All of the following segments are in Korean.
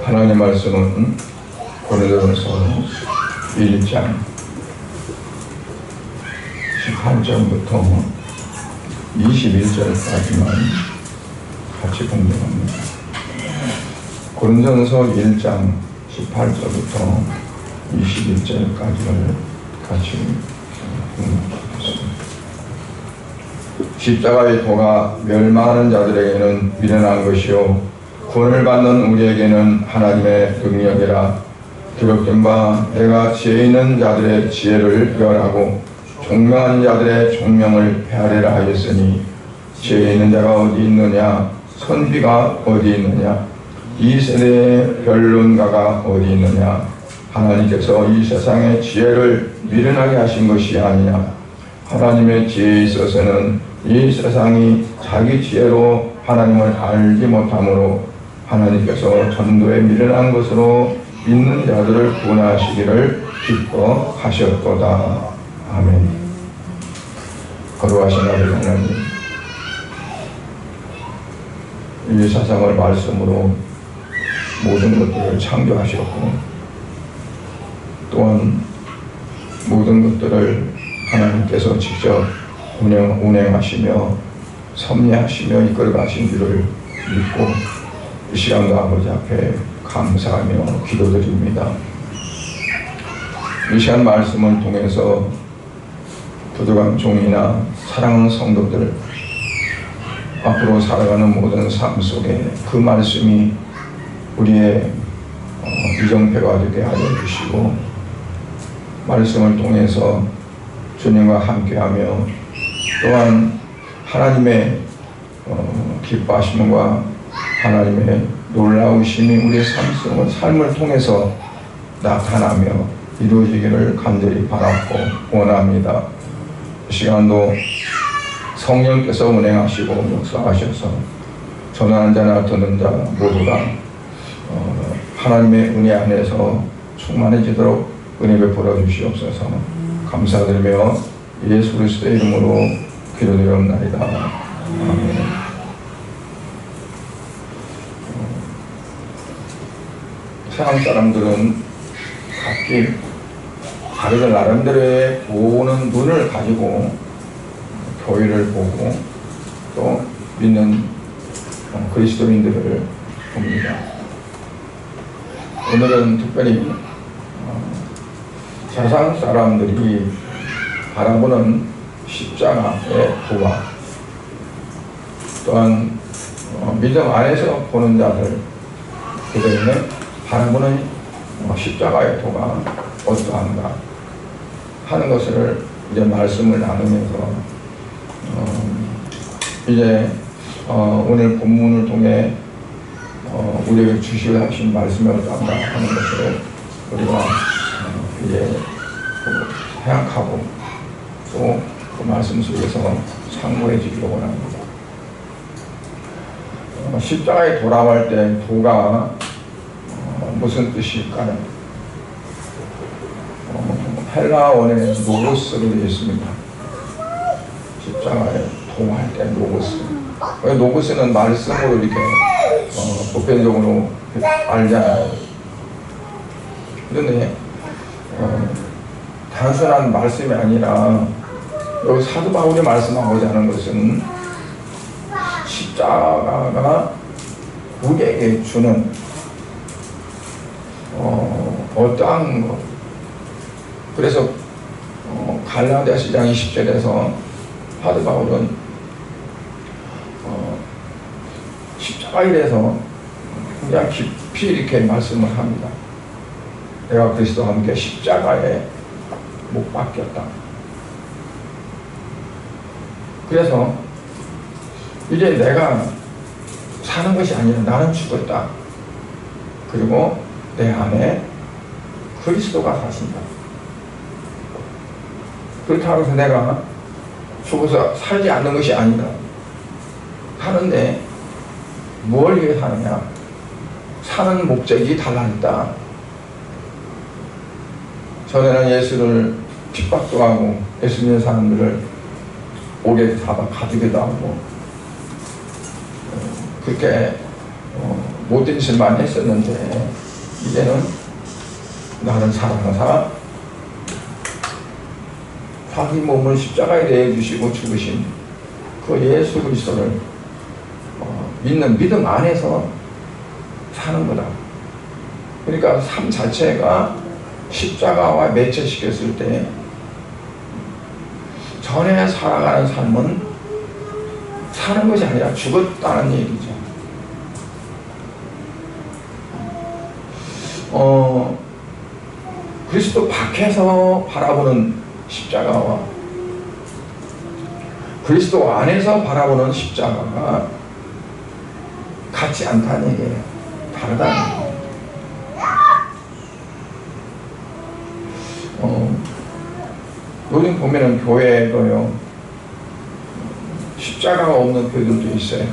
하나님의 말씀은 고린도전서 1장 18절부터 21절까지만 같이 공부합니다. 고린도전서 1장 18절부터 21절까지를 같이 공부하겠습니다. 십자가의 도가 멸망하는 자들에게는 미련한 것이요 구원을 받는 우리에게는 하나님의 능력이라. 기록된 바 내가 지혜 있는 자들의 지혜를 멸하고 총명한 자들의 총명을 헤아리라 하였으니 지혜 있는 자가 어디 있느냐, 선비가 어디 있느냐, 이 세대의 변론가가 어디 있느냐. 하나님께서 이 세상의 지혜를 미련하게 하신 것이 아니냐. 하나님의 지혜에 있어서는 이 세상이 자기 지혜로 하나님을 알지 못하므로 하나님께서 전도에 미련한 것으로 믿는 자들을 구원하시기를 기뻐하셨도다. 아멘. 거룩하신 아버지 하나님, 이 세상을 말씀으로 모든 것들을 창조하셨고 또한 모든 것들을 하나님께서 직접 운행하시며 섭리하시며 이끌어가신 줄을 믿고 이 시간도 아버지 앞에 감사하며 기도드립니다. 이 시간 말씀을 통해서 부족한 종이나 사랑하는 성도들 앞으로 살아가는 모든 삶 속에 그 말씀이 우리의 이정표가 되게 하여 주시고 말씀을 통해서 주님과 함께하며 또한 하나님의 기뻐하심과 하나님의 놀라우심이 우리의 삶을 통해서 나타나며 이루어지기를 간절히 바라고 원합니다. 이 시간도 성령께서 운행하시고 역사하셔서 전하는 자나 듣는 자 모두가 하나님의 은혜 안에서 충만해지도록 은혜 베풀어 주시옵소서. 감사드리며 예수 그리스도의 이름으로 기도드리옵나이다. 아멘. 세상 사람들은 각기 다르게 나름대로의 보는 눈을 가지고 교회를 보고 또 믿는 그리스도인들을 봅니다. 오늘은 특별히 세상 사람들이 바라보는 십자가의 도와 또한 믿음 안에서 보는 자들 그들은 바라보는 십자가의 도가 어떠한가 하는 것을 이제 말씀을 나누면서 이제 오늘 본문을 통해 우리에게 주시려 하신 말씀이 어떠한가 하는 것을 우리가 이제 생각하고 또 그 말씀 속에서 상고해 주기를 원합니다. 십자가에 돌아갈 때 도가 무슨 뜻일까요? 헬라어의 로고스로 되어 있습니다. 십자가에 도할 때 로고스. 로고스는 말씀으로 이렇게 보편적으로 알잖아요. 그런데 단순한 말씀이 아니라 여기 사도 바울이 말씀하고자 하는 것은 십자가가 우리에게 주는 어떠한 것. 그래서 갈라디아서 2장 20절에서 사도 바울은 십자가에 대해서 그냥 깊이 이렇게 말씀을 합니다. 내가 그리스도와 함께 십자가에 못 박혔다. 그래서 이제 내가 사는 것이 아니라 나는 죽었다. 그리고 내 안에 그리스도가 사신다. 그렇다고 해서 내가 죽어서 살지 않는 것이 아니라 사는데 뭘 위해 사느냐? 사는 목적이 달라졌다. 전에는 예수를 핍박도 하고 예수 믿는 사람들을 옥에 잡아 가두기도 하고 그렇게 못된 짓을 많이 했었는데 이제는 나를 사랑하사 자기 몸을 십자가에 내주시고 죽으신 그 예수 그리스도를 믿는 믿음 안에서 사는 거다. 그러니까 삶 자체가 십자가와 매체시켰을 때 전에 살아가는 삶은 사는 것이 아니라 죽었다는 얘기죠. 그리스도 밖에서 바라보는 십자가와 그리스도 안에서 바라보는 십자가가 같지 않다는 얘기예요. 다르다는 얘기예요. 요즘 보면은 교회에도요 십자가가 없는 교회들도 있어요.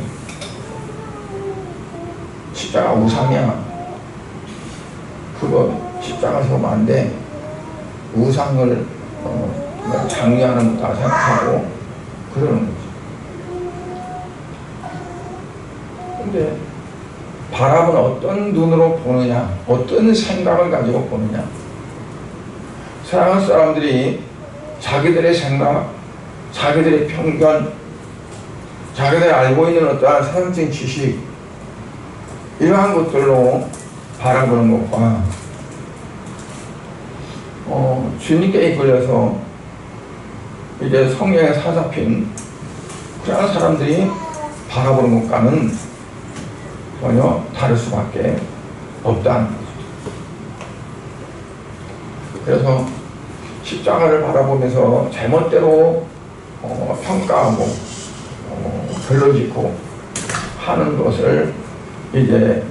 십자가 우상이야. 그거 십자가 세우면 안 돼. 우상을 장려하는 거다 생각하고 그러는 거죠. 근데 바람은 어떤 눈으로 보느냐, 어떤 생각을 가지고 보느냐. 사랑하는 사람들이 자기들의 생각, 자기들의 편견, 자기들이 알고 있는 어떠한 세상적인 지식, 이러한 것들로 바라보는 것과 주님께 걸려서 이제 성령에 사잡힌 그런 사람들이 바라보는 것과는 전혀 다를 수밖에 없다는 거죠. 그래서 십자가를 바라보면서 제멋대로 평가하고 별로짓고 하는 것을 이제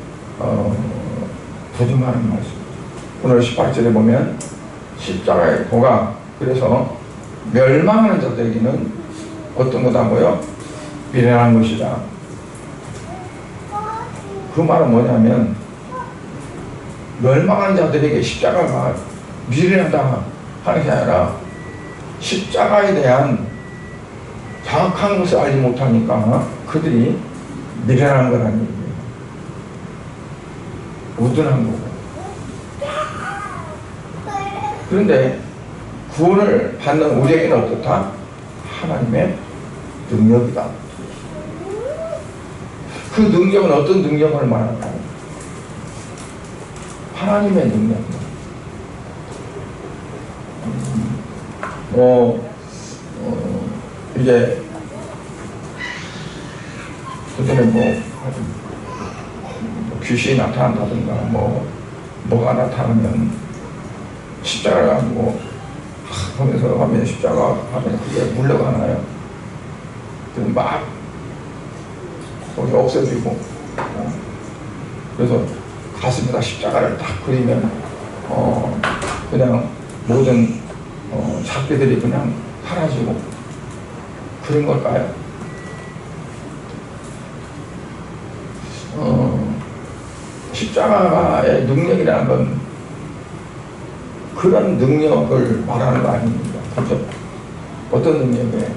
부정하는 말씀입니다. 오늘 18절에 보면 십자가의 도가 그래서 멸망하는 자들에게는 어떤 거다고요? 미련한 것이다. 그 말은 뭐냐면 멸망하는 자들에게 십자가가 미련하다 하는 게 아니라 십자가에 대한 정확한 것을 알지 못하니까 그들이 미련한 거라는 얘기예요. 우둔한 거고. 그런데 구원을 받는 우리에게는 어떻다? 하나님의 능력이다. 그 능력은 어떤 능력을 말할까요? 하나님의 능력입니다. 이제 그전에 귀신이 나타난다든가 뭐가 나타나면 십자가를 가지고 보면서 하면 십자가 하면 그게 물러가나요? 그럼 막 거기 없애주고 그래서 가슴에다 십자가를 딱 그리면 그냥 모든 작게들이 그냥 사라지고 그런 걸까요? 십자가의 능력이라는 건 그런 능력을 말하는 거 아닙니다. 그렇죠? 어떤 능력이에요?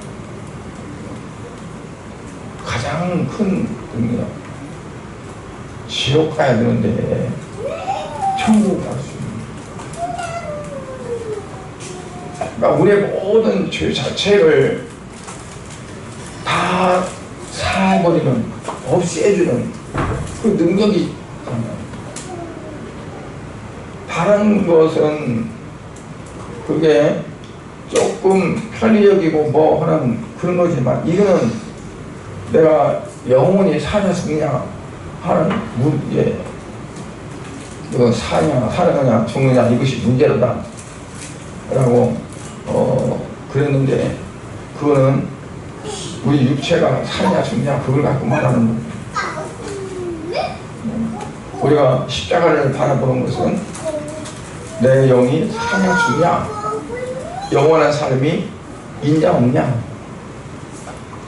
가장 큰 능력. 지옥 가야 되는데 천국 갈 수 있는. 그러니까 우리의 모든 죄 자체를 다 사해버리는, 없애주는 그 능력이 있잖아요. 다른 것은 그게 조금 편리 여기고 하는 그런 거지만 이거는 내가 영원히 사냐 죽냐 하는 문제, 이거 살아가냐 죽느냐 이것이 문제로다 라고 그랬는데 그거는 우리 육체가 사냐 죽냐 그걸 갖고 말하는 거예요. 우리가 십자가를 바라보는 것은 내 영이 사냐 죽냐 영원한 삶이 있냐 없냐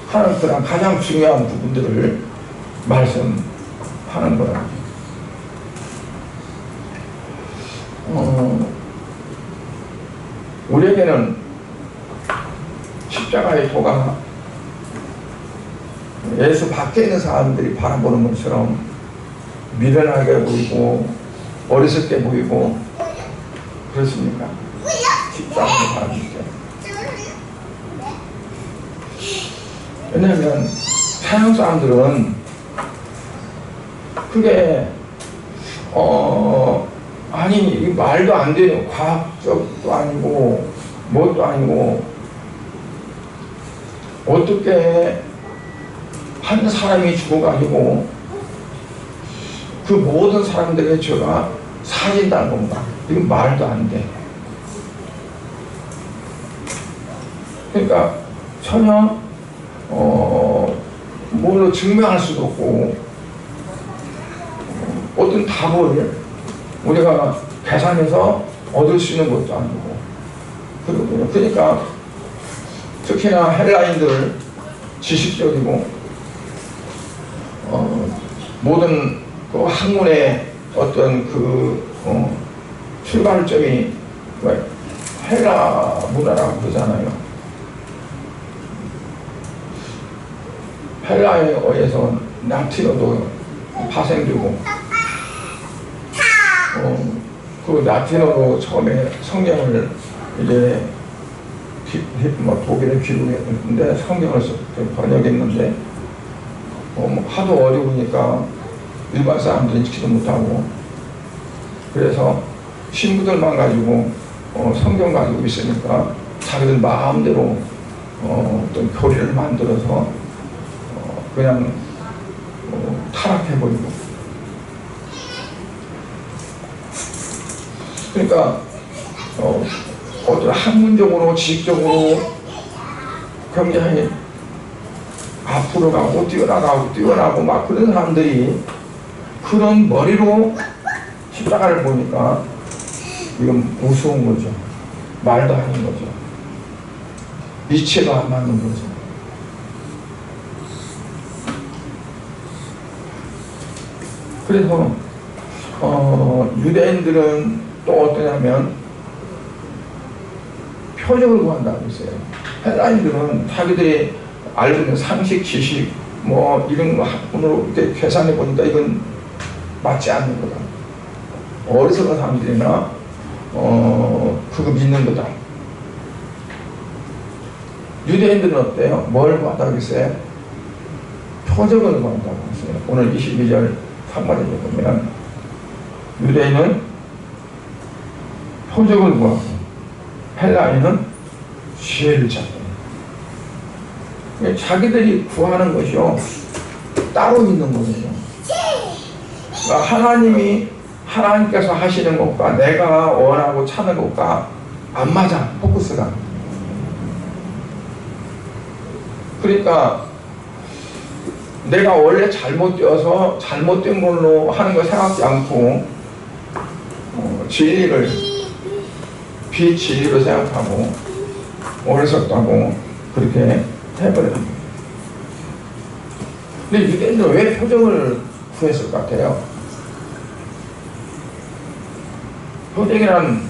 하는 그런 가장 중요한 부분들을 말씀하는 거예요. 우리에게는 십자가의 도가 예수 밖에 있는 사람들이 바라보는 것처럼 미련하게 보이고 어리석게 보이고 그렇습니까? 집사하는 사람이죠. 왜냐하면 서양 사람들은 그게 아니 이 말도 안 되는 과학적도 아니고 뭣도 아니고 어떻게 한 사람이 죽어가지고 그 모든 사람들의 죄가 사진다는 겁니다. 이건 말도 안 돼. 그러니까 전혀 뭘로 증명할 수도 없고 어떤 답을 우리가 계산해서 얻을 수 있는 것도 아니고 그러거든요. 그러니까 특히나 헬라인들 지식적이고 모든 그 학문의 어떤 그 출발점이 헬라 문화라고 그러잖아요. 헬라에 의해서 라틴어도 파생되고 그 라틴어로 처음에 성경을 이제 독일에 기록했는데 성경을 번역했는데 하도 어려우니까 일반 사람들이 읽지도 못하고 그래서 신부들만 가지고 성경 가지고 있으니까 자기들 마음대로 어떤 교리를 만들어서 그냥 타락해버리고 그러니까 어떤 학문적으로 지식적으로 굉장히 앞으로 가고 뛰어나고 막 그런 사람들이 그런 머리로 십자가를 보니까 이건 무서운 거죠. 말도 아닌 거죠. 이치가 안 맞는 거죠. 그래서 유대인들은 또 어떠냐면 표적을 구한다고 했어요. 헬라인들은 자기들이 알고 있는 상식, 지식 뭐 이런 거 학문으로 이렇게 계산해 보니까 이건 맞지 않는 거다. 어리석은 사람들이나 그거 믿는 거다. 유대인들은 어때요? 뭘 구한다고 했어요? 표적을 구한다고 했어요. 오늘 22절 상반절에 보면 유대인은 표적을 구하고 헬라인은 지혜를 찾고 자기들이 구하는 것이요 따로 있는 거예요. 그러니까 하나님께서 하시는 것과 내가 원하고 찾는 것과 안 맞아. 포커스가. 그러니까 내가 원래 잘못되어서 잘못된 걸로 하는 걸 생각지 않고 진리를 비진리로 생각하고 어리석다고 그렇게 해버려요. 근데 유대인들은 왜 표적을 구했을 것 같아요? 표적이란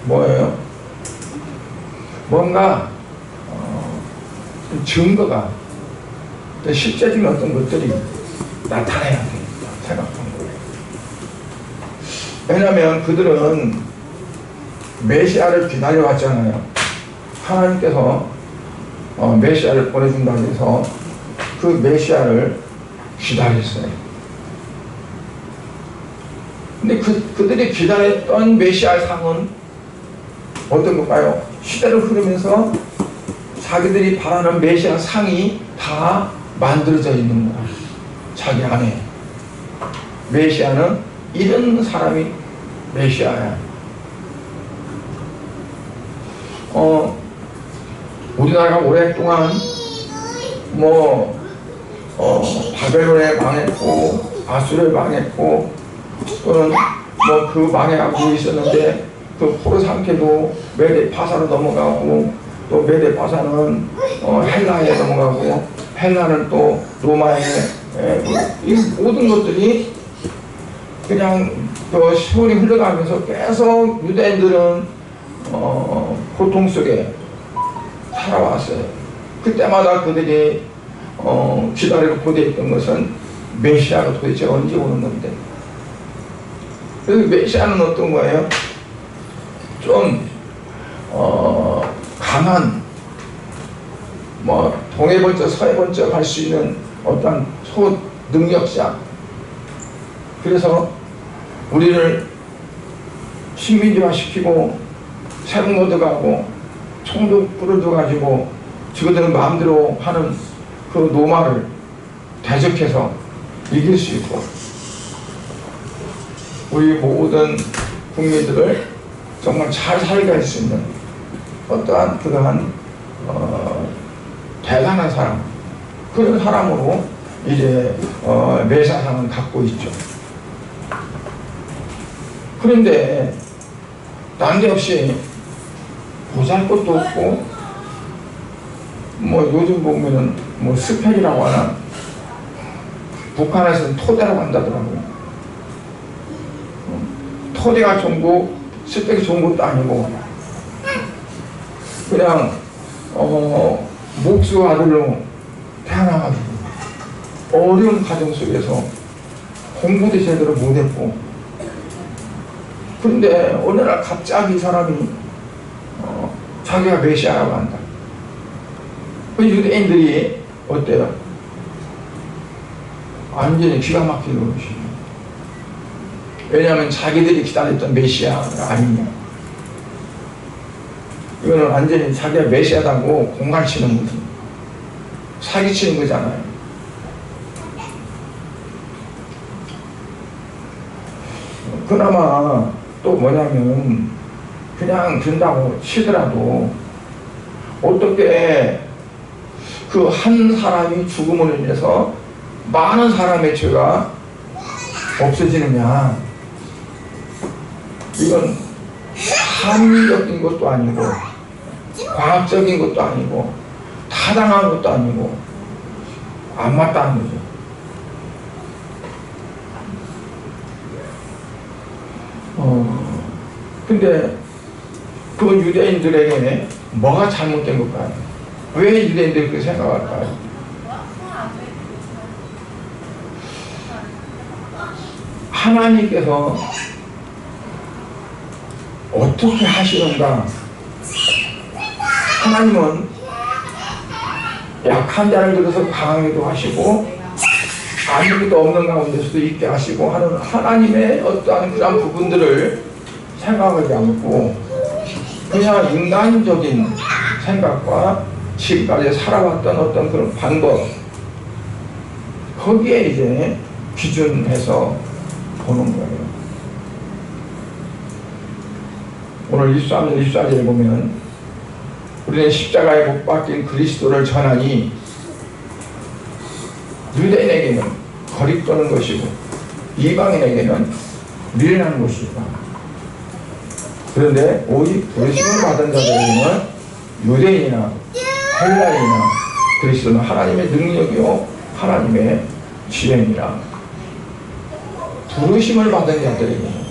뭐예요? 뭔가 증거가 실제적인 어떤 것들이 나타나야 된다 생각한 거예요. 왜냐하면 그들은 메시아를 기다려왔잖아요. 하나님께서 메시아를 보내준다고 해서 그 메시아를 기다렸어요. 근데 그들이 기다렸던 메시아 상은 어떤 걸까요? 시대를 흐르면서 자기들이 바라는 메시아 상이 다 만들어져 있는 거야. 자기 안에. 메시아는 이런 사람이 메시아야. 우리나라가 오랫동안 바벨론에 망했고 아수르에 망했고 또는 그 망해가고 있었는데 그 포로상케도 메데 파사로 넘어가고 또 메데 파사는 헬라에 넘어가고 헬라는 또 로마에 이 모든 것들이 그냥 세월이 흘러가면서 계속 유대인들은 고통 속에 살아왔어요. 그때마다 그들이 기다리고 고대했던 것은 메시아가 도대체 언제 오는 건데? 그래서 메시아는 어떤 거예요? 좀 강한, 뭐 동해 번쩍 서해 번쩍 할 수 있는 어떤 초능력자. 그래서 우리를 식민지화 시키고 세금 얻어가고 총도 뿌려줘가지고 저들은 마음대로 하는 그 노마를 대적해서 이길 수 있고, 우리 모든 국민들을 정말 잘 살게 할 수 있는 어떠한 그러한 대단한 사람, 그런 사람으로 이제 메시아상을 갖고 있죠. 그런데 난데없이 보잘것도 없고, 뭐 요즘 보면은 뭐 스펙이라고 하나, 북한에서는 토대라고 한다더라고요. 토대가 좋고 스펙이 좋은 것도 아니고 그냥 목수 아들로 태어나가지고 어려운 가정 속에서 공부도 제대로 못했고, 그런데 어느 날 갑자기 이 사람이 자기가 메시아라고 한다. 그 유대인들이 어때요? 완전히 기가 막히는 것이에요. 왜냐하면 자기들이 기다렸던 메시아가 아니냐. 이거는 완전히 자기가 메시아다고 공갈치는 거지. 사기치는 거잖아요. 그나마 또 뭐냐면 그냥 된다고 치더라도 어떻게 그 한 사람이 죽음으로 인해서 많은 사람의 죄가 없어지느냐. 이건 합리적인 것도 아니고 과학적인 것도 아니고 타당한 것도 아니고 안 맞다는 거죠. 근데 그 유대인들에게 뭐가 잘못된 걸까요? 왜 유대인들이 그렇게 생각할까요? 하나님께서 어떻게 하시는가? 하나님은 약한 자를 들어서 강하게도 하시고 아무것도 없는 가운데서도 있게 하시고 하는 하나님의 어떠한 그런 부분들을 생각하지 않고 그냥 인간적인 생각과 지금까지 살아왔던 어떤 그런 방법, 거기에 이제 기준해서 보는 거예요. 오늘 23절 24절에 보면 우리는 십자가에 못 박힌 그리스도를 전하니 유대인에게는 거립되는 것이고 이방인에게는 미련한 것이다. 그런데 오직 부르심을 받은 자들에게는 유대인이나 헬라인이나 그리스도는 하나님의 능력이요 하나님의 지혜니라. 부르심을 받은 자들에게는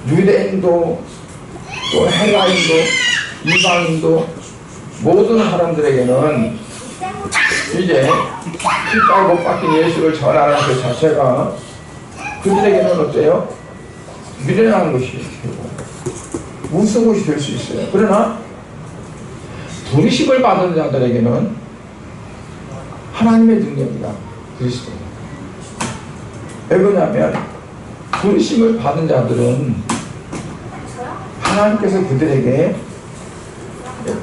유대인도 또 헬라인도 이방인도 모든 사람들에게는 이제 십자가에 못 박힌 예수를 전하는 그 자체가 그들에게는 어때요? 미련한 것이 무서운 것이 될 수 있어요. 그러나 부르심을 받은 자들에게는 하나님의 능력이다. 그리스도. 왜 그러냐면 부르심을 받은 자들은 하나님께서 그들에게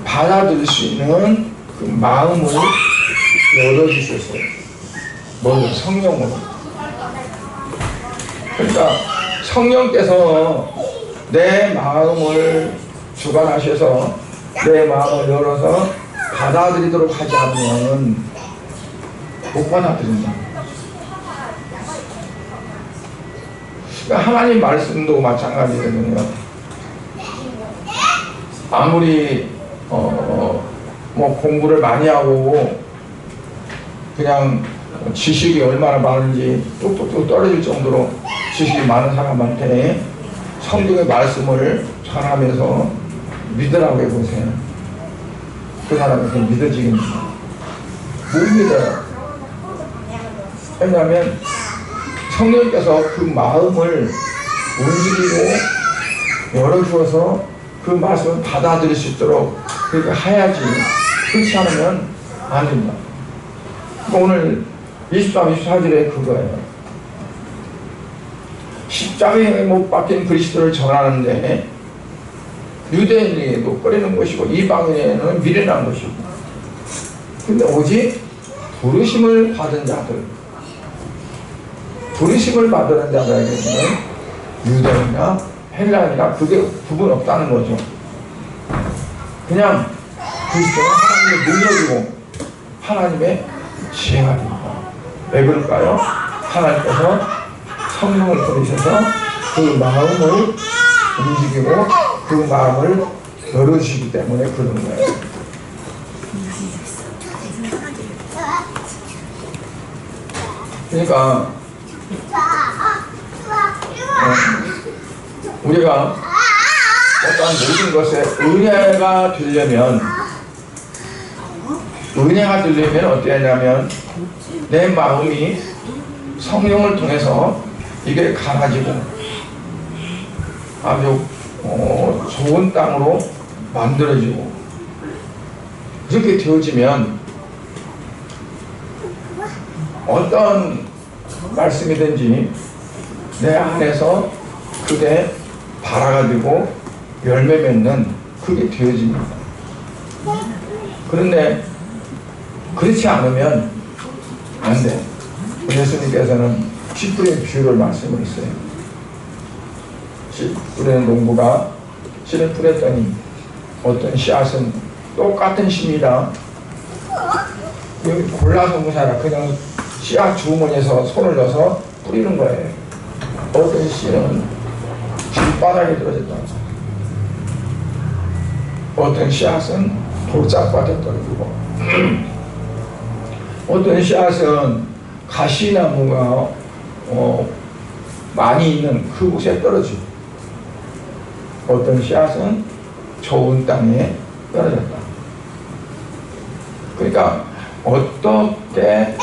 받아들일 수 있는 그 마음을 열어주셨어요. 뭘? 성령으로. 그러니까 성령께서 내 마음을 주관하셔서 내 마음을 열어서 받아들이도록 하지 않으면 못 받아들인다. 그러니까 하나님 말씀도 마찬가지거든요. 아무리 뭐 공부를 많이 하고 그냥 지식이 얼마나 많은지 뚝뚝뚝 떨어질 정도로 지식이 많은 사람한테 성경의 말씀을 전하면서 믿으라고 해보세요. 그 사람은 그냥 믿어지겠습니다. 못 믿어요. 왜냐하면 성령께서 그 마음을 움직이고 열어주어서 그 말씀을 받아들일 수 있도록 그렇게 해야지. 그렇지 않으면 안 된다. 오늘 23, 24절에 그거예요. 십자가에 못 박힌 그리스도를 전하는데 유대인에게도 꺼리는 것이고 이방인에게는 미련한 것이고, 근데 오직 부르심을 받은 자들, 부르심을 받은 자들에게는 유대인이나 헬라인이나 그게 구분 없다는 거죠. 그냥 그리스도는 하나님의 능력이고 하나님의 지혜가 됩니다. 왜 그럴까요? 하나님께서 성령을 보내셔서 그 마음을 움직이고 그 마음을 열어주시기 때문에 그런 거예요. 그러니까 우리가 어떤 모든 것에 은혜가 되려면 어떻게 하냐면 내 마음이 성령을 통해서 이게 갈아지고 아주 좋은 땅으로 만들어지고, 그렇게 되어지면 어떤 말씀이든지 내 안에서 그게 발화가 되고 열매 맺는 그게 되어집니다. 그런데 그렇지 않으면 안 돼. 예수님께서는 씨 뿌리는 비유를 말씀하셨어요. 씨 뿌리는 농부가 씨를 뿌렸더니 어떤 씨앗은 똑같은 씨입니다. 여기 골라서 무사라 그냥 씨앗 주머니에서 손을 넣어서 뿌리는 거예요. 어떤 씨는 길바닥에 떨어졌다. 어떤 씨앗은 돌짝밭에 떨어지고 어떤 씨앗은 가시나무가 많이 있는 그곳에 떨어지고 어떤 씨앗은 좋은 땅에 떨어졌다. 그러니까 어떻게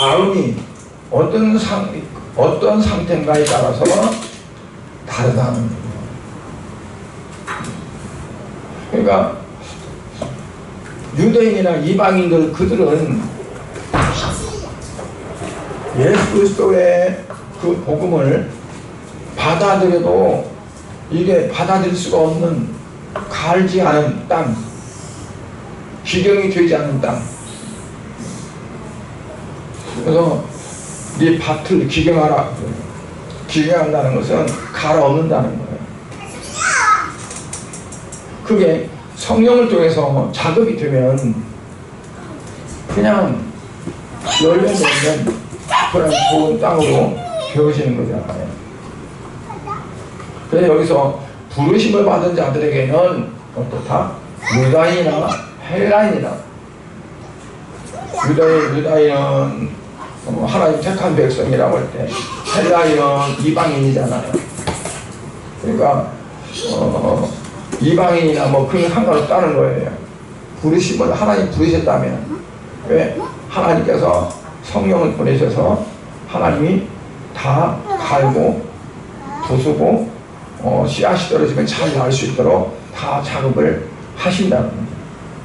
마음이 어떤 상태인가에 따라서 다르다는 거예요. 그러니까 유대인이나 이방인들 그들은 예수 그리스도의 그 복음을 받아들여도 이게 받아들일 수가 없는 갈지 않은 땅, 기경이 되지 않는 땅. 그래서 네 밭을 기경하라. 기경한다는 것은 갈아 엎는다는 거예요. 그게 성령을 통해서 작업이 되면 그냥 열매 맺는 그런 좋은 땅으로 되어지는 거잖아요. 그래서 여기서 부르심을 받은 자들에게는 어떻다? 유다인이나 헬라인이나, 유다인은 하나님 택한 백성이라고 할 때 헬라인은 이방인이잖아요. 그러니까 이방인이나 뭐 그게 상관없다는 거예요. 부르심을 하나님 부르셨다면, 왜? 하나님께서 성령을 보내셔서 하나님이 다 갈고 부수고 씨앗이 떨어지면 잘 날 수 있도록 다 작업을 하신다는 거예요.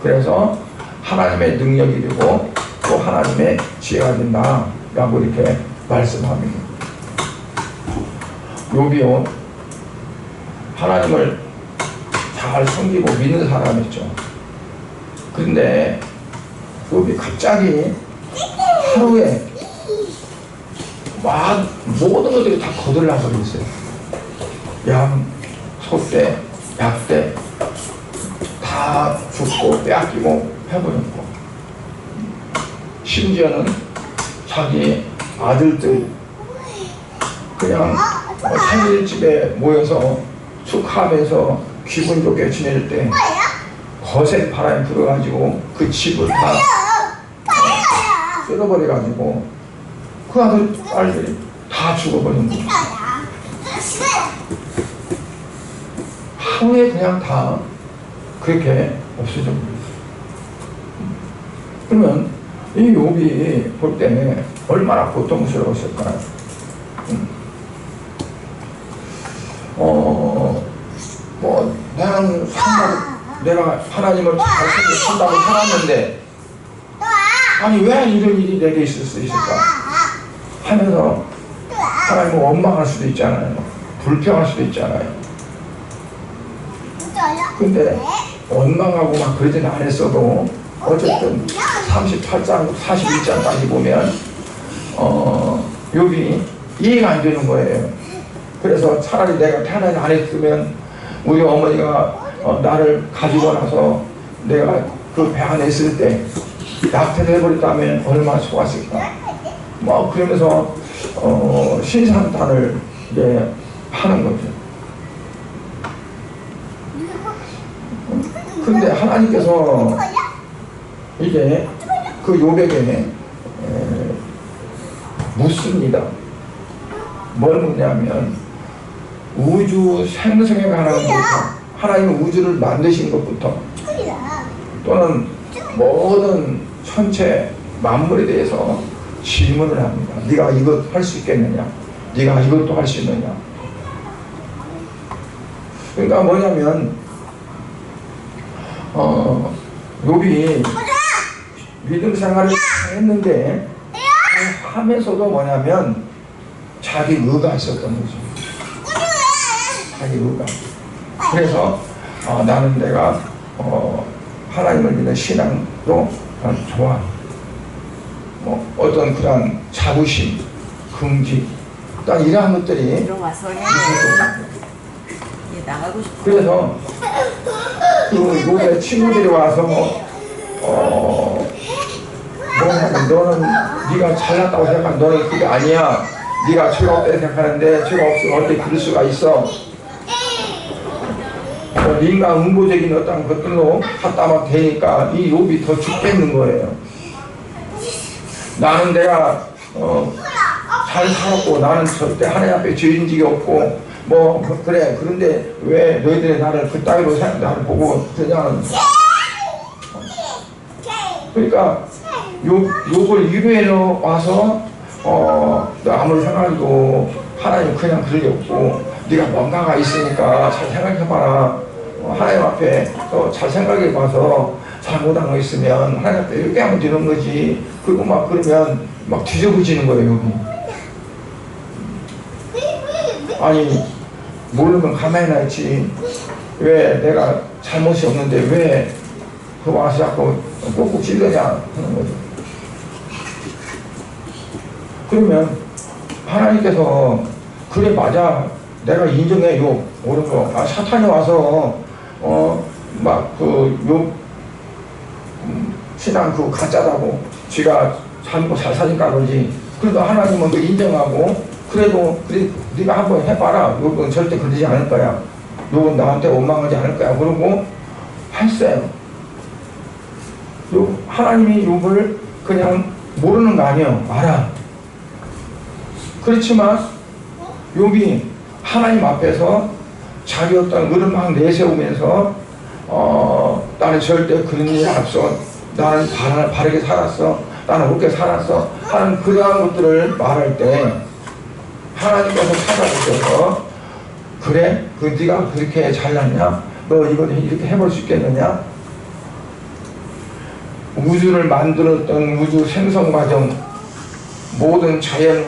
그래서 하나님의 능력이 되고 또 하나님의 지혜가 된다 라고 이렇게 말씀합니다. 욥이요, 하나님을 잘 섬기고 믿는 사람이죠. 근데 욥이 갑자기 하루에 막 모든 것들이 다 거들나 버렸어요. 양, 소떼, 약떼 다 죽고 빼앗기고 해버렸고, 심지어는 자기 아들들 그냥 생일집에 모여서 축하하면서 기분 좋게 지낼 때 거센 바람이 불어가지고 그 집을 다 쓸어버려가지고 그 아들 딸들이 다 죽어버린 거예요. 하루에 그냥 다 그렇게 없어져 버렸어요. 그러면 이 욥이 볼 때 얼마나 고통스러웠을까요? 뭐 내가 하나님을 잘 생각한다고 살았는데 아니 왜 이런 일이 내게 있을 수 있을까 하면서 하나님을 원망할 수도 있잖아요. 불평할 수도 있잖아요. 근데 원망하고 막 그러진 않았어도 어쨌든 38장 41장까지 보면 욥이 이해가 안 되는 거예요. 그래서 차라리 내가 태어나지 않았으면 우리 어머니가 나를 가지고 나서 내가 그 배 안에 있을 때 낙태를 해버렸다면 얼마나 좋았을까. 뭐 그러면서 신산탄을 이제 하는 거죠. 근데 하나님께서 이제 그 욥에게 묻습니다. 뭘 묻냐면 우주 생성에 관한 것부터, 하나님은 우주를 만드신 것부터, 또는 모든 천체 만물에 대해서 질문을 합니다. 네가 이것 할 수 있겠느냐? 네가 이것도 할 수 있느냐? 그러니까 뭐냐면 욥이 믿음 생활을 했는데 하면서도 뭐냐면 자기 의가 있었던 거죠. 자기 의가. 그래서 나는 내가 하나님을 믿는 신앙도 좋아. 어떤 그런 자부심, 긍지, 딱 이러한 것들이 나가고 싶어. 그래서 그 욥의 친구들이 와서 너는 네가 잘났다고 생각하는 너는 그게 아니야. 네가 죄가 없다고 생각하는데 죄가 없으면 어떻게 그럴 수가 있어. 네가 음보적인 어떤 것들로 갖다만 되니까 이 욥이 더 죽겠는 거예요. 나는 내가 잘 살았고 나는 절대 하나님 앞에 죄진 적이 없고 그래. 그런데 왜 너희들이 나를 그따위로 나를 보고 그냥 그러니까 욥을 위로해 와서 너 아무리 생각해도 하나님 그냥 그럴 리 없고 네가 뭔가가 있으니까 잘 생각해봐라. 하나님 앞에 잘 생각해봐서 잘못한 거 있으면 하나님 앞에 이렇게 하면 되는 거지. 그리고 막 그러면 막 뒤져보지는 거예요. 여기 아니 모르면 가만히나 있지. 왜 내가 잘못이 없는데 왜 그 와서 자꾸 꼭꼭 찔러냐 하는 거죠. 그러면 하나님께서 그래 맞아 내가 인정해 욥 옳은 거. 사탄이 와서 막 그 욥 신앙 그거 가짜다고 지가 잘못 잘 사니까 그러지. 그래도 하나님은 그 인정하고 그래도 그래 네가 한번 해봐라. 욥은 절대 그러지 않을 거야. 욥은 나한테 원망하지 않을 거야. 그러고 했어요. 하나님이 욥을 그냥 모르는 거 아니에요. 알아. 그렇지만 욥이 하나님 앞에서 자기 어떤 의를 막 내세우면서 나는 절대 그런 일이 없어. 나는 바르게 살았어. 나는 옳게 살았어. 하는 그러한 것들을 말할 때 하나님께서 찾아오셔서 그래? 네가 그렇게 잘났냐? 너 이거 이렇게 해볼 수 있겠느냐? 우주를 만들었던 우주 생성 과정 모든 자연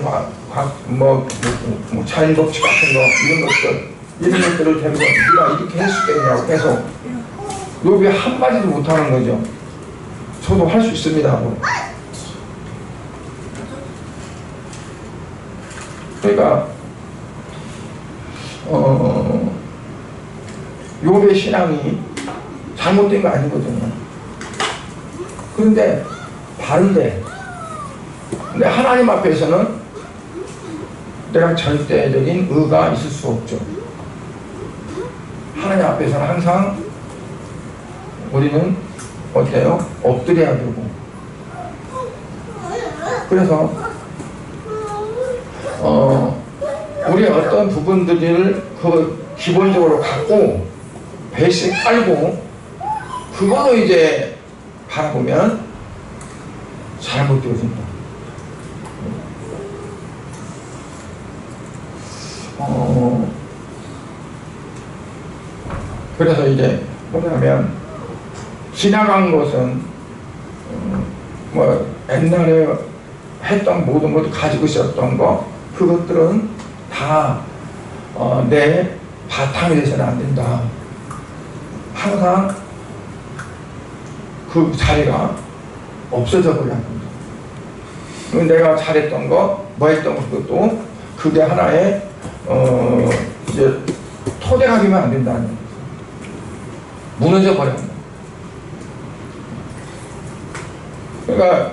자연 법칙 같은 거 이런 것들을 데리고 네가 이렇게 할 수 있겠냐고 계속 욥이 한마디도 못하는 거죠. 저도 할 수 있습니다 하고. 그러니까 욥의 신앙이 잘못된 거 아니거든요. 그런데 바른데 근데 하나님 앞에서는 내가 절대적인 의가 있을 수 없죠. 하나님 앞에서는 항상 우리는 어때요? 엎드려야 되고. 그래서 우리 어떤 부분들을 기본적으로 갖고 베이스 깔고 그걸로 이제 바라보면 잘못되어진다. 그래서 이제 뭐냐면 지나간 것은 뭐 옛날에 했던 모든 것도 가지고 있었던 거 그것들은 다 내 바탕이 돼서는 안 된다. 항상 그 자리가 없어져 버려야 합니다. 내가 잘했던 거, 뭐 했던 것도 그게 하나의 이제 토대가 되면 안 된다는 거죠. 무너져 버려야 합니다. 그러니까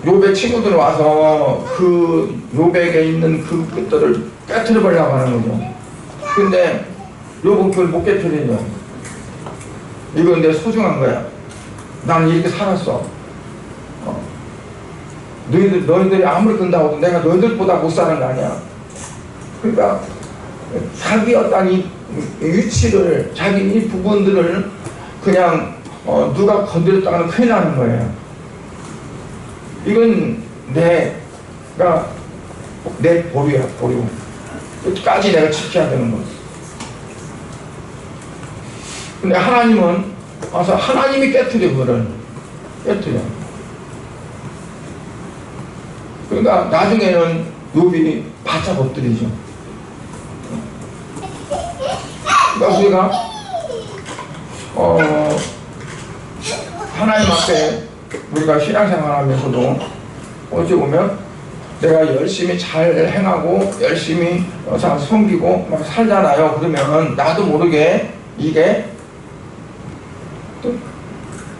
요배 친구들 와서 그 요백에 있는 그 끝들을 깨트려 버리려고 하는 거죠. 근데 요번 그걸 못 깨트리죠. 이건 내 소중한 거야. 난 이렇게 살았어. 너희들이 아무리 끈다고 해도 내가 너희들보다 못 사는 거 아니야. 그러니까 자기 어떤 이 위치를, 자기 이 부분들을 그냥 누가 건드렸다가는 큰일 나는 거예요. 이건 내가 내 보류야, 보류. 끝까지 내가 지켜야 되는 거지. 근데 하나님은 와서 하나님이 깨트려, 그거를. 깨트려. 그러니까 나중에는 욥이 바짝 엎드리죠. 그러니까 우리가 하나님 앞에 우리가 신앙생활하면서도 어찌 보면 내가 열심히 잘 행하고 열심히 잘 섬기고 막 살잖아요. 그러면 나도 모르게 이게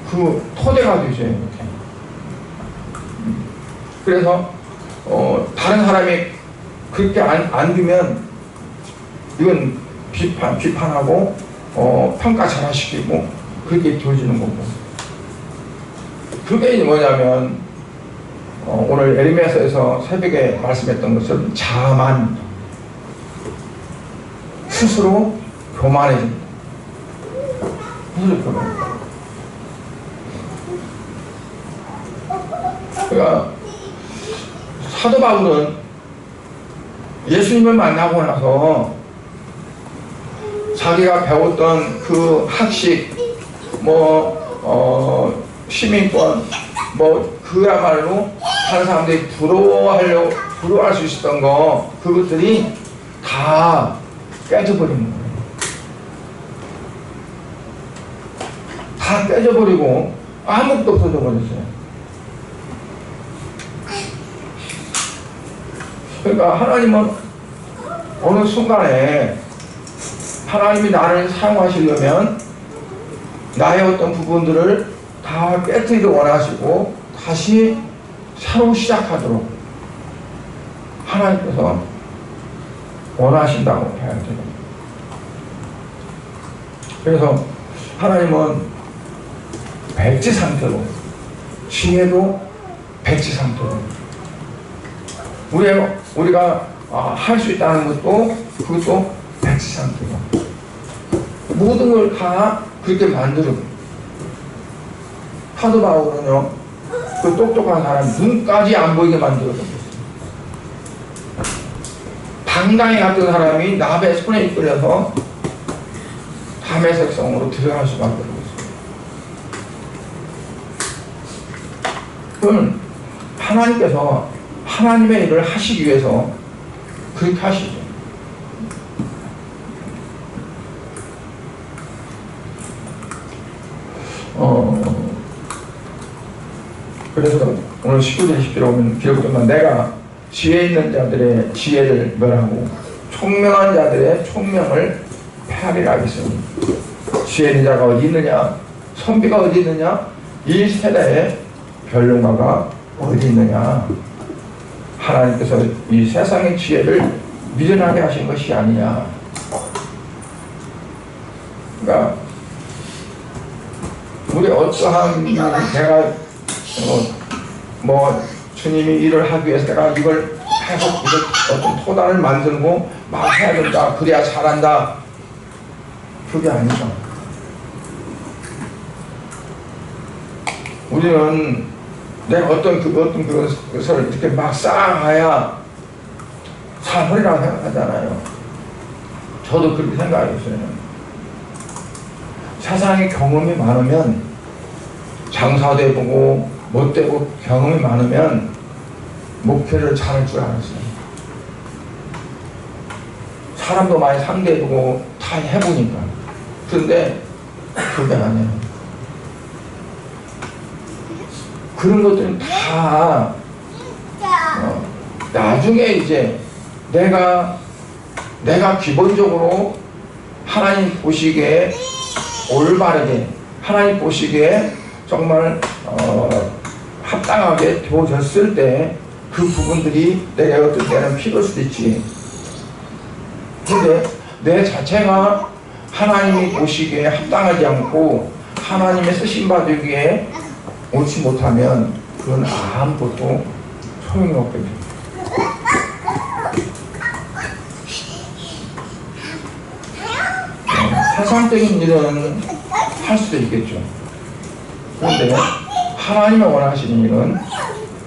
그 토대가 되죠. 이렇게. 그래서 다른 사람이 그렇게 안 되면 이건 비판하고 평가 잘하시키고 그렇게 되어지는 거고. 그게 뭐냐면 오늘 에르미야서에서 새벽에 말씀했던 것은 자만, 스스로 교만해진다. 스스로 교만해진다. 그러니까 사도 바울은 예수님을 만나고 나서 자기가 배웠던 그 학식, 시민권, 그야말로 다른 사람들이 부러워할 수 있었던 거, 그것들이 다 깨져버리는 거예요. 다 깨져버리고 아무것도 없어져 버렸어요. 그러니까 하나님은 어느 순간에 하나님이 나를 사용하시려면 나의 어떤 부분들을 다 깨트리기를 원하시고 다시 새로 시작하도록 하나님께서 원하신다고 해야 돼요. 그래서 하나님은 백지 상태로, 지혜도 백지 상태로 우리가 할 수 있다는 것도 그것도 백지 상태로 모든 걸 다 그렇게 만들고. 사도 바울은요, 그 똑똑한 사람 눈까지 안 보이게 만들어줬어요. 당당히 갔던 사람이 나베 손에 이끌려서 다메섹성으로 들어갈 수밖에 없어요. 그건 하나님께서 하나님의 일을 하시기 위해서 그렇게 하시죠. 그래서 오늘 19절 20절에 오면 기록되면 내가 지혜 있는 자들의 지혜를 멸하고 총명한 자들의 총명을 패하리라 하겠으니 지혜 있는 자가 어디 있느냐, 선비가 어디 있느냐, 이 세대의 변론가가 어디 있느냐. 하나님께서 이 세상의 지혜를 미련하게 하신 것이 아니냐. 그러니까 우리 어떠한 내가 주님이 일을 하기 위해서 내가 이걸 어떤 토단을 만들고 막 해야 된다, 그래야 잘한다, 그게 아니죠. 우리는 내가 어떤 그것을 이렇게 막 쌓아야 사물이라고 생각하잖아요. 저도 그렇게 생각했어요. 세상에 경험이 많으면, 장사도 해보고 못도 해보고 경험이 많으면 목표를 잘할 줄 알았어요. 사람도 많이 상대해보고 다 해보니까. 그런데 그게 아니에요. 그런 것들은 다 나중에 이제 내가 기본적으로 하나님 보시기에 올바르게, 하나님 보시기에 정말 합당하게 되어졌을 때 그 부분들이 내가 어떤 때는 필요할 수도 있지. 근데 내 자체가 하나님이 보시기에 합당하지 않고 하나님의 쓰심받으기에 옳지 못하면 그건 아무것도 소용이 없거든요. 세상적인 일은 할 수도 있겠죠. 그런데 하나님이 원하시는 일은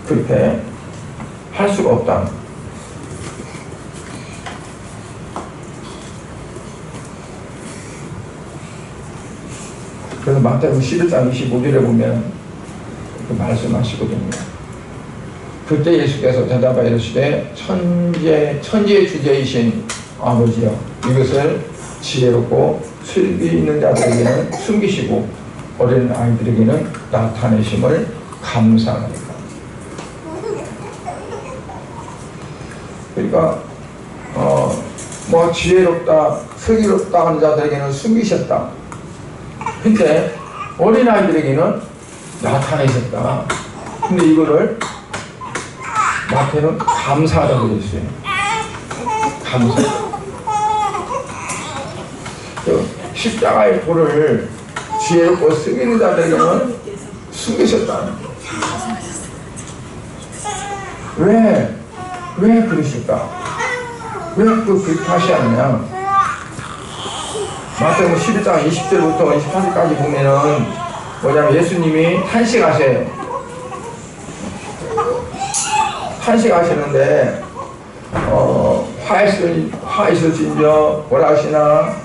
그렇게 할 수가 없다. 그래서 마태복음 11장 25절에 보면 그 말씀하시거든요. 그때 예수께서 대답하여 이르시되 천지의 주제이신 아버지여, 이것을 지혜롭고 슬기 있는 자들에게는 숨기시고 어린 아이들에게는 나타내심을 감사하니까. 그러니까 뭐 지혜롭다, 슬기롭다 하는 자들에게는 숨기셨다. 근데 어린 아이들에게는 나타내셨다. 근데 이거를 마태는 감사하다고 그랬어요. 감사. 십자가의 도를 지혜롭고 슬기 있는 자들에게는 숨기셨다. 왜 그러실까? 왜 그렇게 하시느냐? 마태복음 11장 20절부터 28절까지 보면은 뭐냐면 예수님이 탄식하세요. 탄식하시는데 화 있을진저 뭐라 하시나,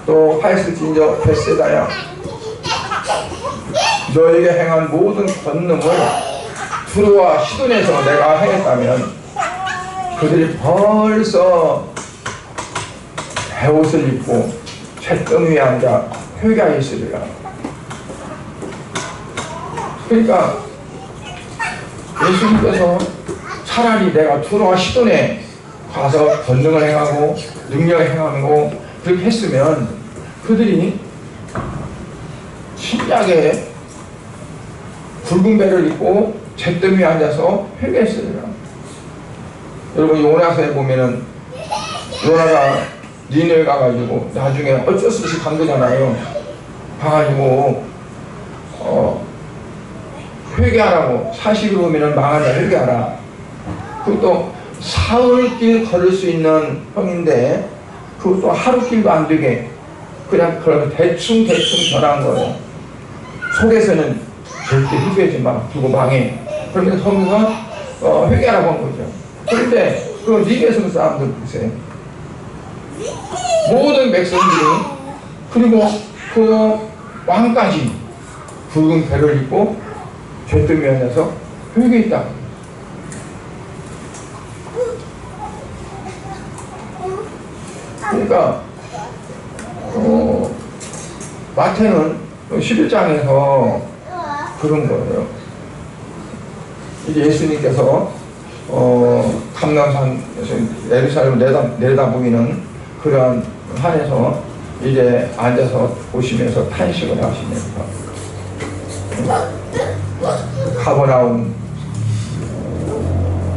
또 화 있을진저 벳세다야, 너에게 행한 모든 권능을 두루와 시돈에서 내가 행했다면 그들이 벌써 베옷을 입고 잿더미 위에 앉아 회개하여 있으리라. 그러니까 예수님께서 차라리 내가 두루와 시돈에 가서 권능을 행하고 능력을 행하고 그렇게 했으면 그들이 신약에 굵은 배를 입고 잿더미 위에 앉아서 회개했으리라. 여러분 요나서에 보면은 요나가 니느웨 가가지고 나중에 어쩔 수 없이 간 거잖아요. 가가지고 회개하라고, 40일 오면은 망한다 회개하라. 그것도 사흘길 걸을 수 있는 형인데 그것도 하루길도 안 되게 그냥 대충 전한 거예요. 속에서는 절대 회개하지 마, 두고 망해. 그러면 성경은 회개하라고 한 거죠. 그런데 그 니베에서 사람들 보세요. 모든 백성들이, 그리고 그 왕까지 굵은 배를 입고 잿더미 안에서 회개했다. 그러니까 마태는 11장에서 그런 거예요. 이제 예수님께서 감람산에서 예루살렘을 내려다보이는 그러한 한에서 이제 앉아서 보시면서 탄식을 하시면서 가버나움,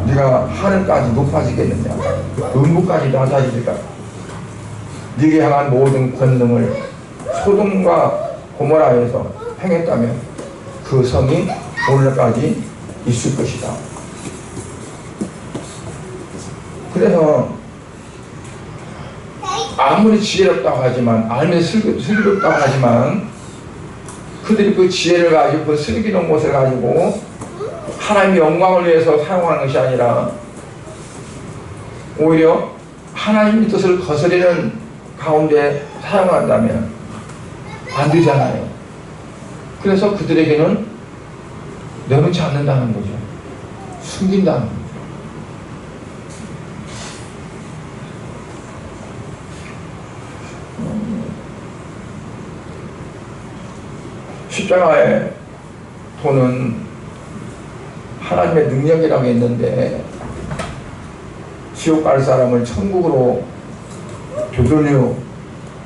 네가 하늘까지 높아지겠느냐, 음부까지 낮아지리까. 네게 향한 모든 권능을 소돔과 고모라에서 행했다면 그 성이 오늘까지 있을 것이다. 그래서 아무리 지혜롭다고 하지만, 아무리 슬기롭다고 하지만 그들이 그 지혜를 가지고 그 슬기로운 것을 가지고 하나님의 영광을 위해서 사용하는 것이 아니라 오히려 하나님의 뜻을 거스르는 가운데 사용한다면 안 되잖아요. 그래서 그들에게는 내놓지 않는다는 거죠. 숨긴다는 거죠. 십자가의 도는 하나님의 능력이라고 했는데 지옥 갈 사람을 천국으로 되돌려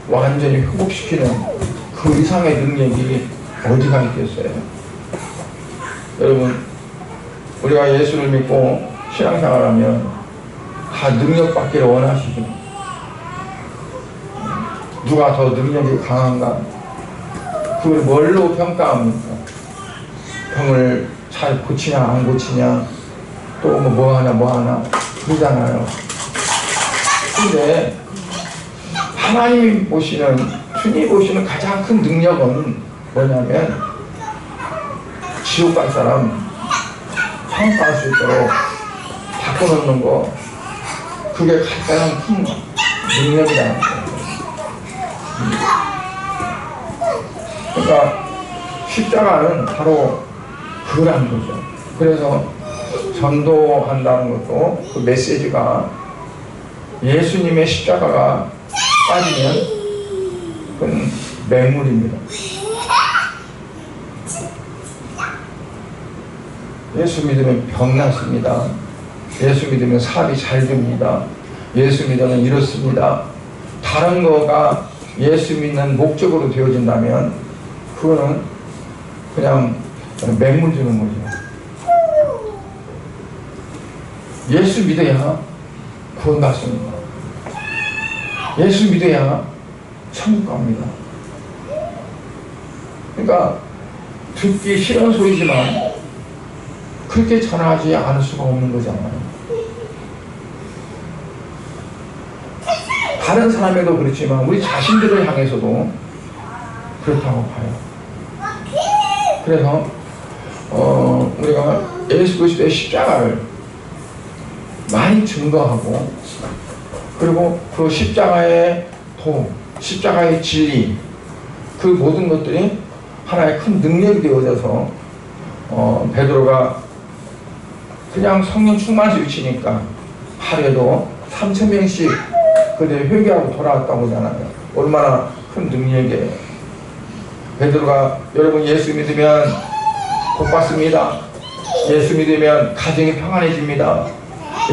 완전히 회복시키는 그 이상의 능력이 어디가 있겠어요? 여러분, 우리가 예수를 믿고 신앙생활하면 다 능력받기를 원하시죠. 누가 더 능력이 강한가? 그걸 뭘로 평가합니까? 병을 잘 고치냐 안 고치냐, 또 뭐 하나 그러잖아요. 근데 하나님이 보시는, 주님이 보시는 가장 큰 능력은 뭐냐면 지옥 갈 사람 천국갈 수 있도록 바꿔놓는 거, 그게 가장 큰 능력이라는 거예요. 그러니까 십자가는 바로 그거라는 거죠. 그래서 전도한다는 것도 그 메시지가 예수님의 십자가가 빠지면 그건 맹물입니다. 예수 믿으면 병 낫습니다. 예수 믿으면 사업이 잘 됩니다. 예수 믿으면 이렇습니다. 다른 거가 예수 믿는 목적으로 되어진다면 그거는 그냥 맹물 주는 거죠. 예수 믿어야 구원 받습니다. 예수 믿어야 천국 갑니다. 그러니까 듣기 싫은 소리지만 그렇게 전하지 않을 수가 없는 거잖아요. 다른 사람에도 그렇지만 우리 자신들을 향해서도 그렇다고 봐요. 그래서 우리가 예수 그리스도의 십자가를 많이 증거하고, 그리고 그 십자가의 도, 십자가의 진리, 그 모든 것들이 하나의 큰 능력이 되어져서 베드로가 그냥 성령 충만해서 외치니까 하루에도 3,000명씩 그들이 회개하고 돌아왔다고 하잖아요. 얼마나 큰 능력이에요. 베드로가 여러분 예수 믿으면 복 받습니다. 예수 믿으면 가정이 평안해집니다.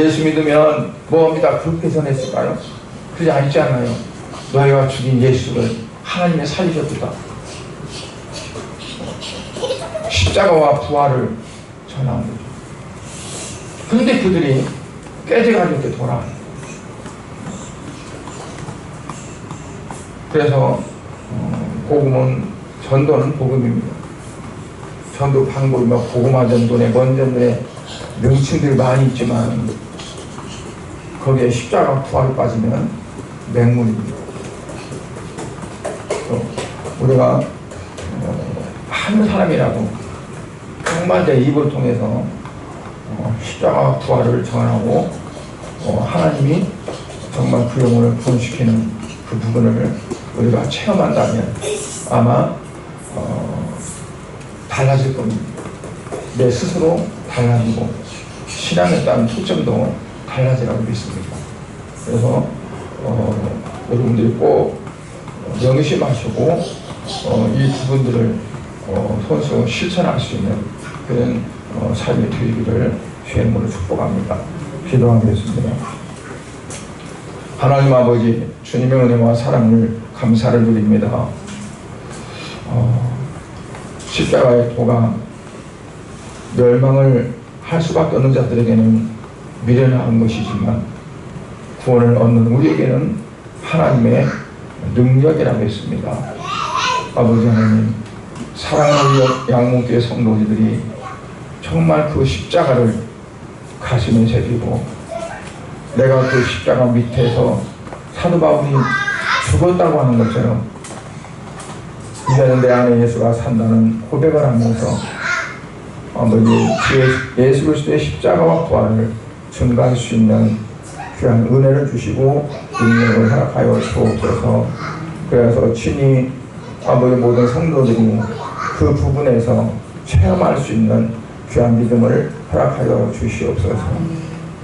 예수 믿으면 뭐합니다. 그렇게 전했을까요? 그러지 않잖아요. 너희가 죽인 예수를 하나님이 살리셨다. 십자가와 부활을 전한 거죠. 그런데 그들이 깨져가지고 이렇게 돌아와요. 그래서 복음은, 전도는 복음입니다. 전도 방법이 뭐 복음화 전도네, 뭔 전도네 명칭들이 많이 있지만 거기에 십자가 부활이 빠지면 맹물입니다. 우리가 한 사람이라도 정말 내 입을 통해서 십자가 부활을 전하고 하나님이 정말 그 영혼을 구원시키는 그 부분을 우리가 체험한다면 아마 달라질 겁니다. 내 스스로 달라지고 신앙에 따른 초점도 달라지라고 믿습니다. 그래서 여러분들이 꼭 명심하시고 이 부분들을 손수 실천할 수 있는 그런 삶이 되기를 주의 이름으로 축복합니다. 기도하겠습니다. 하나님 아버지, 주님의 은혜와 사랑을 감사를 드립니다. 십자가의 도가 멸망을 할 수밖에 없는 자들에게는 미련한 것이지만 구원을 얻는 우리에게는 하나님의 능력이라고 했습니다. 아버지 하나님, 사랑하는 양목교회 성도들이 정말 그 십자가를 가슴에 새기고, 내가 그 십자가 밑에서 사도 바울이 죽었다고 하는 것처럼 이제는 내 안에 예수가 산다는 고백을 하면서 아버지 예수 그리스도의 십자가와 부활을 증거할 수 있는 귀한 은혜를 주시고 능력을 허락하여 주옵소서. 그래서 친히 아버지 모든 성도들이 그 부분에서 체험할 수 있는 귀한 믿음을 허락하여 주시옵소서.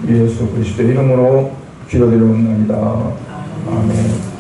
예수 그리스도 이름으로 기도드리옵나이다. 아멘.